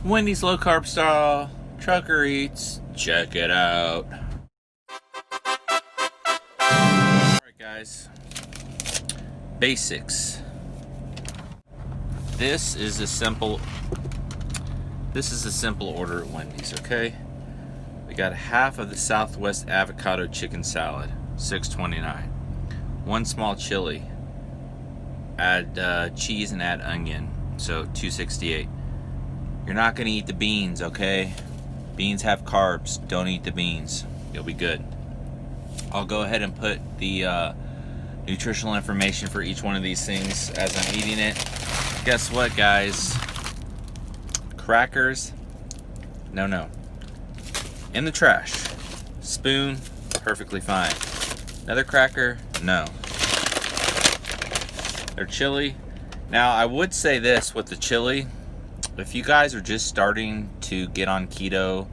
Wendy's low carb style trucker eats. Check it out. Alright guys, basics. This is a simple order at Wendy's, okay? We got half of the Southwest avocado chicken salad, $6.29. One small chili. Add cheese and add onion, so $2.68. You're not gonna eat the beans, okay? Beans have carbs. Don't eat the beans. You'll be good. I'll go ahead and put the nutritional information for each one of these things as I'm eating it. Guess what, guys? Crackers, no. In the trash. Spoon, perfectly fine. Another cracker, no. Their chili. Now, I would say this with the chili. If you guys are just starting to get on keto,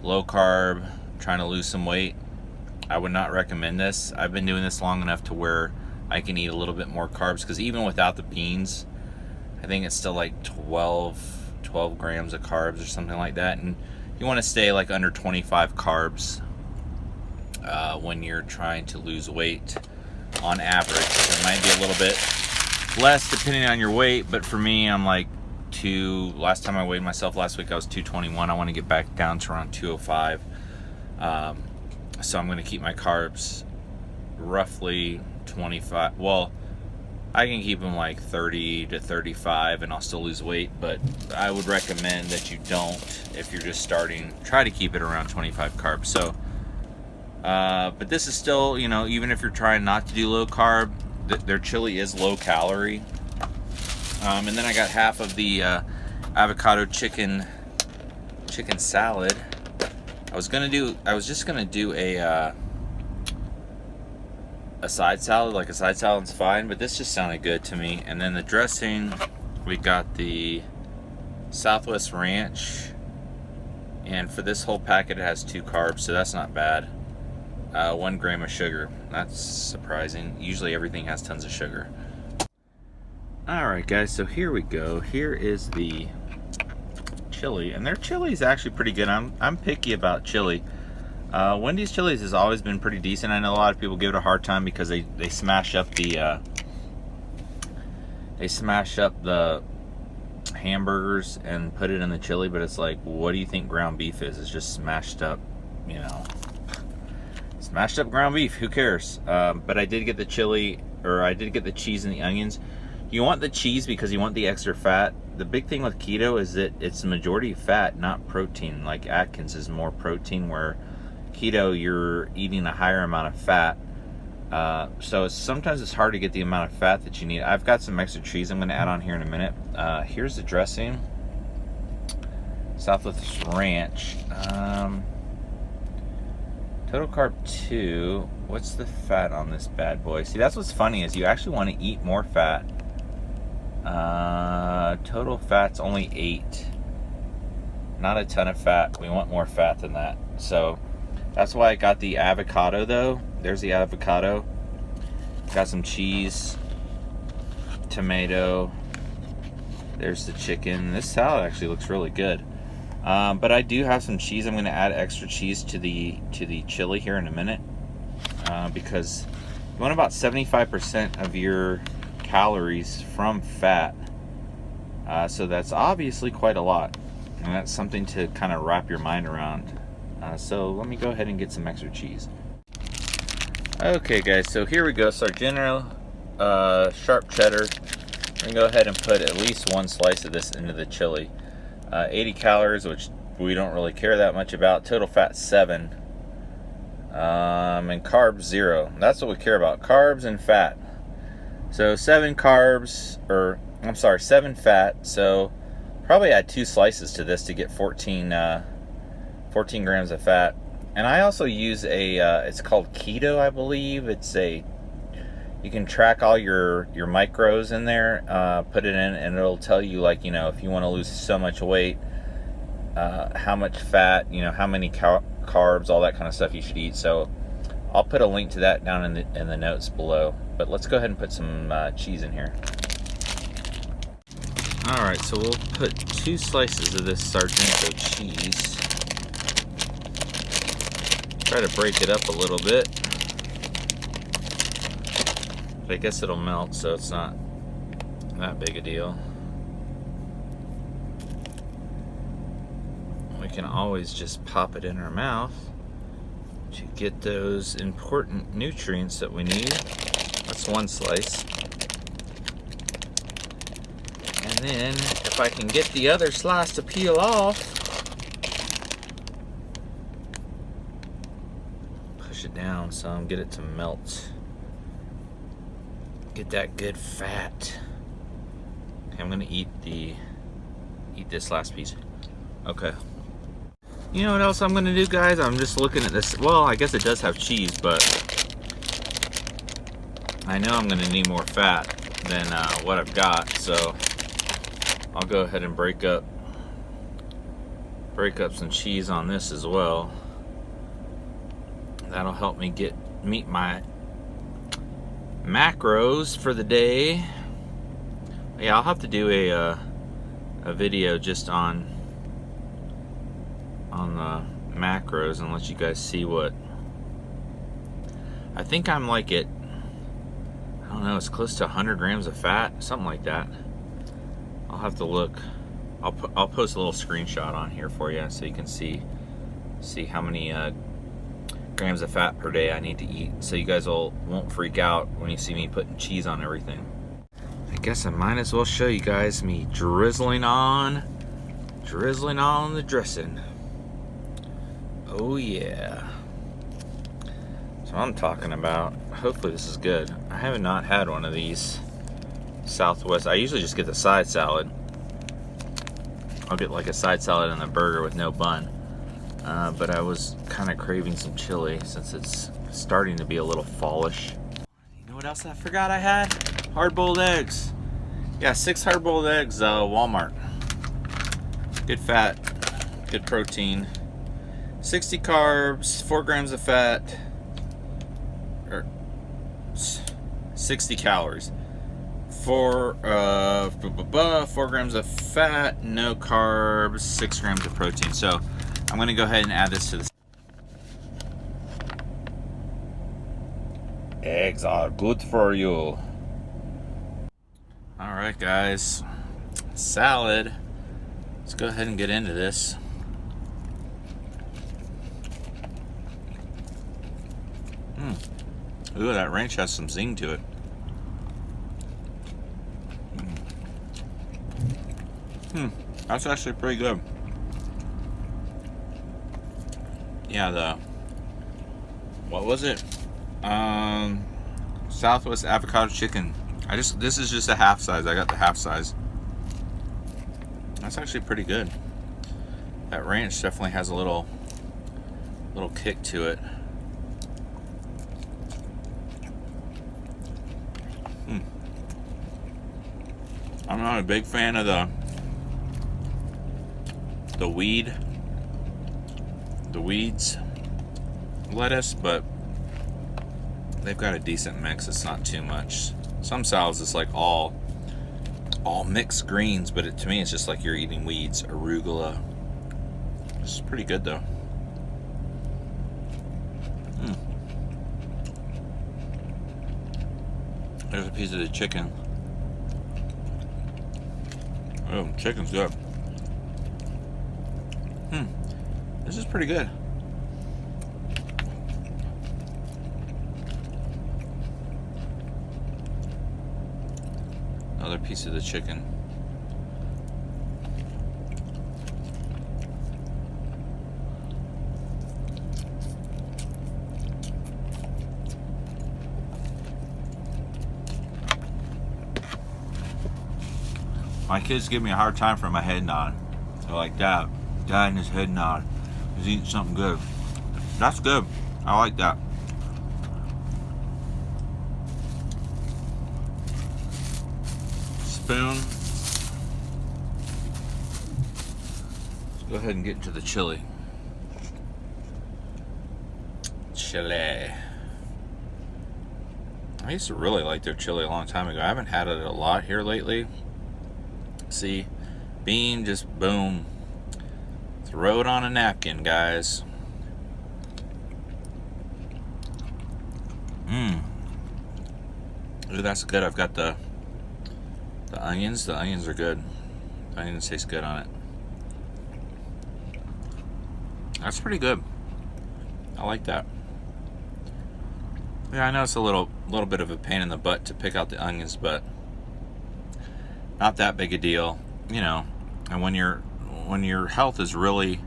low carb, trying to lose some weight, I would not recommend this. I've been doing this long enough to where I can eat a little bit more carbs, because even without the beans, I think it's still like 12 grams of carbs or something like that. And you want to stay like under 25 carbs when you're trying to lose weight on average. It might be a little bit less depending on your weight, but for me, I'm like last time I weighed myself last week, I was 221. I want to get back down to around 205. So I'm going to keep my carbs roughly 25. Well, I can keep them like 30 to 35 and I'll still lose weight, but I would recommend that you don't. If you're just starting, try to keep it around 25 carbs. So, but this is still, even if you're trying not to do low carb, their chili is low calorie. And then I got half of the avocado chicken salad. I was just gonna do a side salad. Like a side salad's fine, but this just sounded good to me. And then the dressing, we got the Southwest Ranch, and for this whole packet it has 2 carbs, so that's not bad. 1 gram of sugar. That's surprising. Usually everything has tons of sugar. Alright guys, so here we go. Here is the chili, and their chili is actually pretty good. I'm picky about chili. Wendy's chilies has always been pretty decent. I know a lot of people give it a hard time because they smash up the hamburgers and put it in the chili, but it's like, what do you think ground beef is? It's just smashed up, smashed up ground beef. Who cares? But I did get the chili, or I did get the cheese and the onions. You want the cheese because you want the extra fat. The big thing with keto is that it's the majority fat, not protein. Like Atkins is more protein, where keto you're eating a higher amount of fat. So sometimes it's hard to get the amount of fat that you need. I've got some extra cheese I'm going to add on here in a minute. Here's the dressing. Southwest Ranch. Total carb 2. What's the fat on this bad boy? See, that's what's funny, is you actually want to eat more fat. Total fat's only 8. Not a ton of fat. We want more fat than that. So that's why I got the avocado though. There's the avocado. Got some cheese, tomato. There's the chicken. This salad actually looks really good. But I do have some cheese. I'm going to add extra cheese to the chili here in a minute, because you want about 75% of your calories from fat. So that's obviously quite a lot, and that's something to kind of wrap your mind around. So let me go ahead and get some extra cheese. Okay guys, so here we go. So our general sharp cheddar. I'm going to go ahead and put at least 1 slice of this into the chili. 80 calories, which we don't really care that much about. Total fat 7. And carbs 0. That's what we care about, carbs and fat. So 7 carbs, or I'm sorry, 7 fat. So probably add 2 slices to this to get 14 grams of fat. And I also use it's called Keto, I believe. You can track all your micros in there, put it in, and it'll tell you, like, if you want to lose so much weight, how much fat, how many carbs, all that kind of stuff you should eat. So I'll put a link to that down in the notes below. But let's go ahead and put some cheese in here. Alright, so we'll put 2 slices of this Sargento cheese. Try to break it up a little bit. But I guess it'll melt, so it's not that big a deal. We can always just pop it in our mouth to get those important nutrients that we need. That's 1 slice. And then, if I can get the other slice to peel off, push it down some, get it to melt. Get that good fat. Okay, I'm gonna eat this last piece. Okay. You know what else I'm gonna do, guys? I'm just looking at this. Well, I guess it does have cheese, but I know I'm gonna need more fat than what I've got, so I'll go ahead and break up some cheese on this as well. That'll help me meet my macros for the day. Yeah, I'll have to do a video just on the macros and let you guys see what I think I'm like at. I don't know, it's close to 100 grams of fat, something like that. I'll have to look. I'll post a little screenshot on here for you so you can see how many grams of fat per day I need to eat, so you guys won't freak out when you see me putting cheese on everything. I guess I might as well show you guys me drizzling on the dressing. Oh yeah. So I'm talking about. Hopefully this is good. I have not had one of these Southwest. I usually just get the side salad. I'll get like a side salad and a burger with no bun. But I was kind of craving some chili since it's starting to be a little fallish. You know what else I forgot I had? Hard-boiled eggs. Yeah, 6 hard-boiled eggs, Walmart. Good fat, good protein. 60 carbs, 4 grams of fat, or 60 calories. 4 grams of fat, no carbs, 6 grams of protein. So I'm going to go ahead and add this to the. Eggs are good for you. All right, guys. Salad. Let's go ahead and get into this. Ooh, that ranch has some zing to it. That's actually pretty good. Yeah, what was it? Southwest avocado chicken. This is just a half size. I got the half size. That's actually pretty good. That ranch definitely has a little kick to it. I'm not a big fan of the weeds lettuce, but they've got a decent mix. It's not too much. Some salads it's like all mixed greens, but to me it's just like you're eating weeds. Arugula. It's pretty good though. There's a piece of the chicken. Oh, chicken's good. This is pretty good. Another piece of the chicken. My kids give me a hard time for my head nod. They're like, Dad and his head nod. He's eating something good. That's good. I like that. Spoon. Let's go ahead and get into the chili. Chili. I used to really like their chili a long time ago. I haven't had it a lot here lately. See, bean, just boom. Throw it on a napkin, guys. Ooh, that's good. I've got the onions. The onions are good. The onions taste good on it. That's pretty good. I like that. Yeah, I know it's a little bit of a pain in the butt to pick out the onions, but not that big a deal, you know. And when your health is really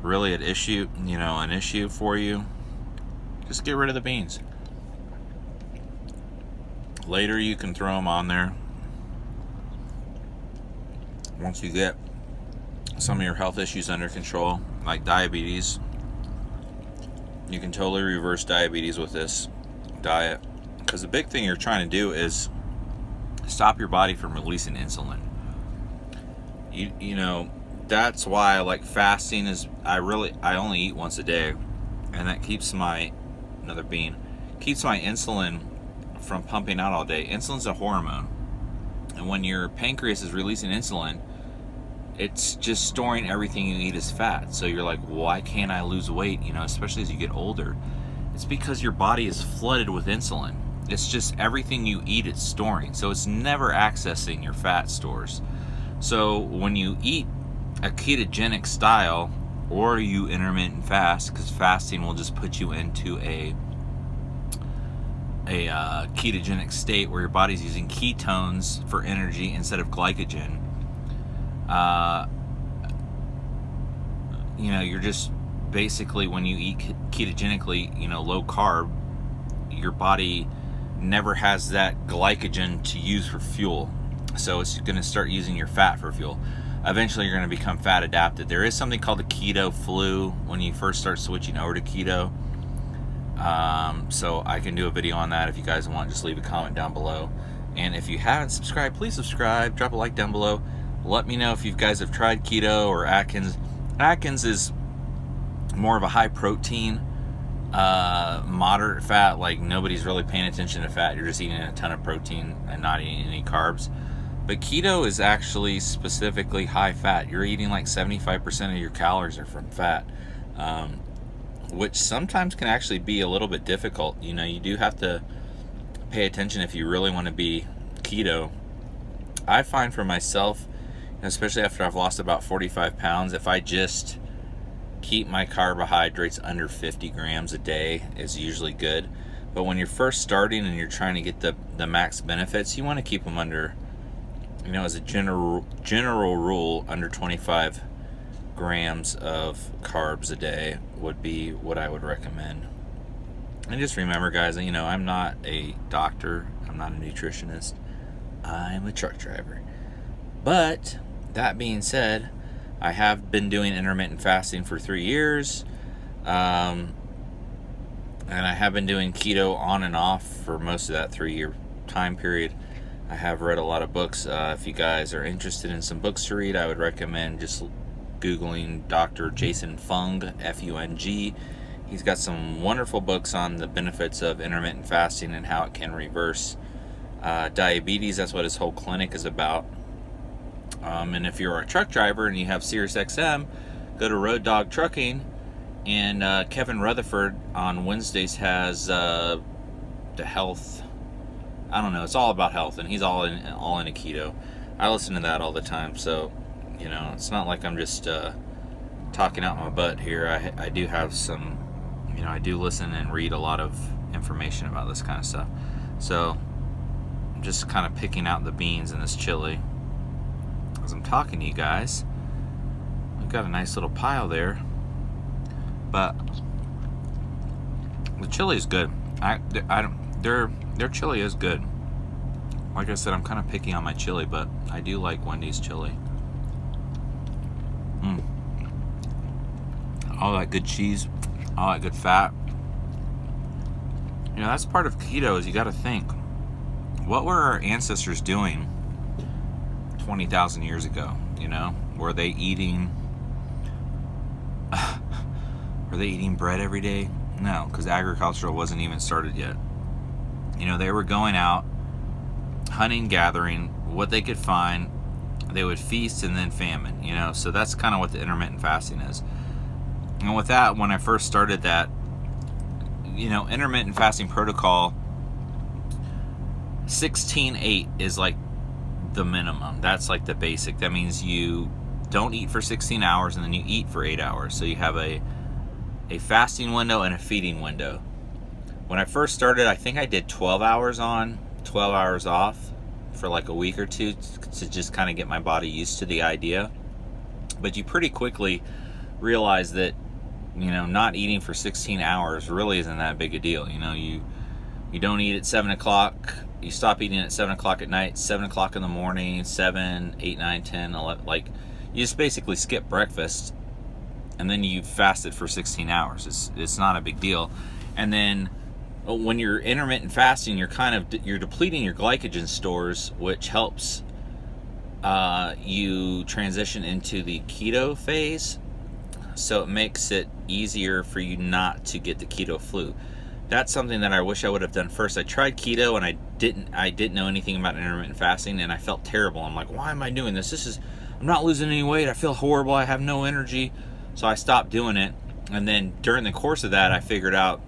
an issue, an issue for you, just get rid of the beans. Later you can throw them on there once you get some of your health issues under control, like diabetes. You can totally reverse diabetes with this diet, because the big thing you're trying to do is stop your body from releasing insulin. You know, that's why I like fasting. I only eat once a day, and that keeps my insulin from pumping out all day. Insulin's a hormone, and when your pancreas is releasing insulin, it's just storing everything you eat as fat. So you're like, why can't I lose weight? Especially as you get older. It's because your body is flooded with insulin. It's just everything you eat, it's storing. So it's never accessing your fat stores. So when you eat a ketogenic style, or you intermittent fast, because fasting will just put you into a ketogenic state where your body's using ketones for energy instead of glycogen. You're just basically, when you eat ketogenically, low carb, your body never has that glycogen to use for fuel. So it's going to start using your fat for fuel. Eventually you're going to become fat adapted. There is something called the keto flu when you first start switching over to keto. So I can do a video on that if you guys want. Just leave a comment down below. And if you haven't subscribed, please subscribe. Drop a like down below. Let me know if you guys have tried keto or Atkins. Atkins is more of a high protein, moderate fat. Like, nobody's really paying attention to fat. You're just eating a ton of protein and not eating any carbs. But keto is actually specifically high fat. You're eating like 75% of your calories are from fat, which sometimes can actually be a little bit difficult. You do have to pay attention if you really want to be keto. I find for myself, especially after I've lost about 45 pounds, if I just keep my carbohydrates under 50 grams a day is usually good. But when you're first starting and you're trying to get the max benefits, you want to keep them under, as a general rule, under 25 grams of carbs a day would be what I would recommend. And just remember, guys, I'm not a doctor, I'm not a nutritionist, I'm a truck driver. But that being said, I have been doing intermittent fasting for 3 years, and I have been doing keto on and off for most of that 3-year time period. I have read a lot of books. If you guys are interested in some books to read, I would recommend just Googling Dr. Jason Fung, F-U-N-G. He's got some wonderful books on the benefits of intermittent fasting and how it can reverse diabetes. That's what his whole clinic is about. And if you're a truck driver and you have SiriusXM, go to Road Dog Trucking, and Kevin Rutherford on Wednesdays has the health. I don't know. It's all about health, and he's all into keto. I listen to that all the time, so it's not like I'm just talking out my butt here. I do have some, I do listen and read a lot of information about this kind of stuff. So I'm just kind of picking out the beans in this chili as I'm talking to you guys. We've got a nice little pile there, but the chili is good. Their chili is good. Like I said, I'm kind of picky on my chili, but I do like Wendy's chili. All that good cheese, all that good fat. That's part of keto, is you got to think, what were our ancestors doing 20,000 years ago? Were they eating bread every day? No, because agriculture wasn't even started yet. They were going out hunting, gathering what they could find, they would feast and then famine, you know. So that's kind of what the intermittent fasting is. And with that, when I first started that, you know, intermittent fasting protocol, 16-8 is like the minimum. That's like the basic. That means you don't eat for 16 hours and then you eat for 8 hours. So you have a fasting window and a feeding window. When I first started, I think I did 12 hours on, 12 hours off for like a week or two to just kind of get my body used to the idea. But you pretty quickly realize that, you know, not eating for 16 hours really isn't that big a deal. You know, you don't eat at 7 o'clock, you stop eating at 7 o'clock at night, 7 o'clock in the morning, 7, 8, 9, 10, 11, like, you just basically skip breakfast, and then you fasted for 16 hours. It's not a big deal. And then when you're intermittent fasting, you're depleting your glycogen stores, which helps you transition into the keto phase. So it makes it easier for you not to get the keto flu. That's something that I wish I would have done first. I tried keto and I didn't know anything about intermittent fasting, and I felt terrible. I'm like, why am I doing this? I'm not losing any weight. I feel horrible. I have no energy. So I stopped doing it. And then during the course of that, I figured out,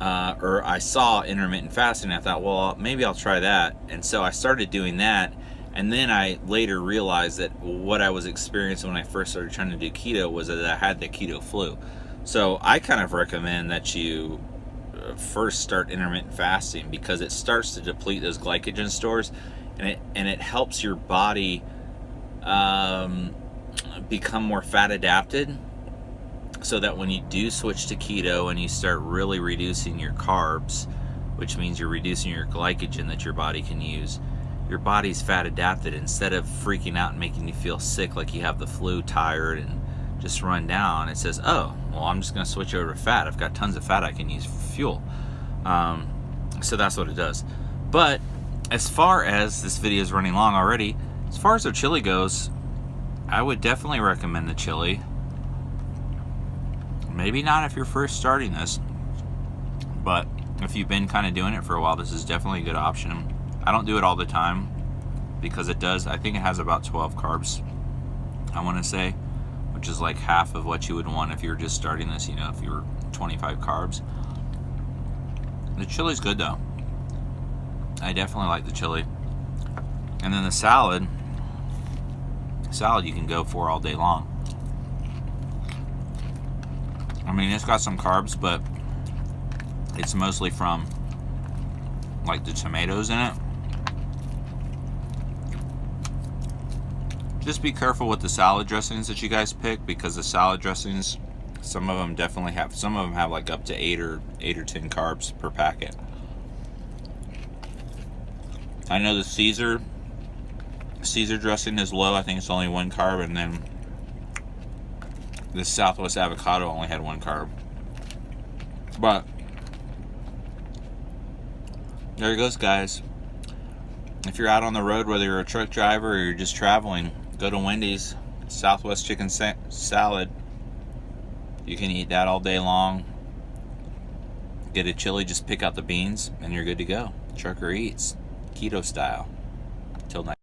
or I saw intermittent fasting. I thought, well, maybe I'll try that. And so I started doing that. And then I later realized that what I was experiencing when I first started trying to do keto was that I had the keto flu. So I kind of recommend that you first start intermittent fasting, because it starts to deplete those glycogen stores, and it helps your body become more fat adapted, so that when you do switch to keto and you start really reducing your carbs, which means you're reducing your glycogen that your body can use, your body's fat adapted. Instead of freaking out and making you feel sick like you have the flu, tired, and just run down, it says, oh, well, I'm just going to switch over to fat. I've got tons of fat I can use for fuel. So that's what it does. But as far as this video is running long already, as far as the chili goes, I would definitely recommend the chili. Maybe not if you're first starting this, but if you've been kind of doing it for a while, this is definitely a good option. I don't do it all the time because I think it has about 12 carbs, I want to say, which is like half of what you would want if you were just starting this, you know, if you were 25 carbs. The chili's good though. I definitely like the chili. And then the salad you can go for all day long. I mean, it's got some carbs, but it's mostly from like the tomatoes in it. Just be careful with the salad dressings that you guys pick, because the salad dressings, some of them have like up to 8 or 10 carbs per packet. I know the Caesar dressing is low. I think it's only 1 carb, and then the Southwest Avocado only had 1 carb. But there it goes, guys. If you're out on the road, whether you're a truck driver or you're just traveling, go to Wendy's, Southwest chicken salad. You can eat that all day long. Get a chili, just pick out the beans, and you're good to go. Trucker eats, keto style. Till next.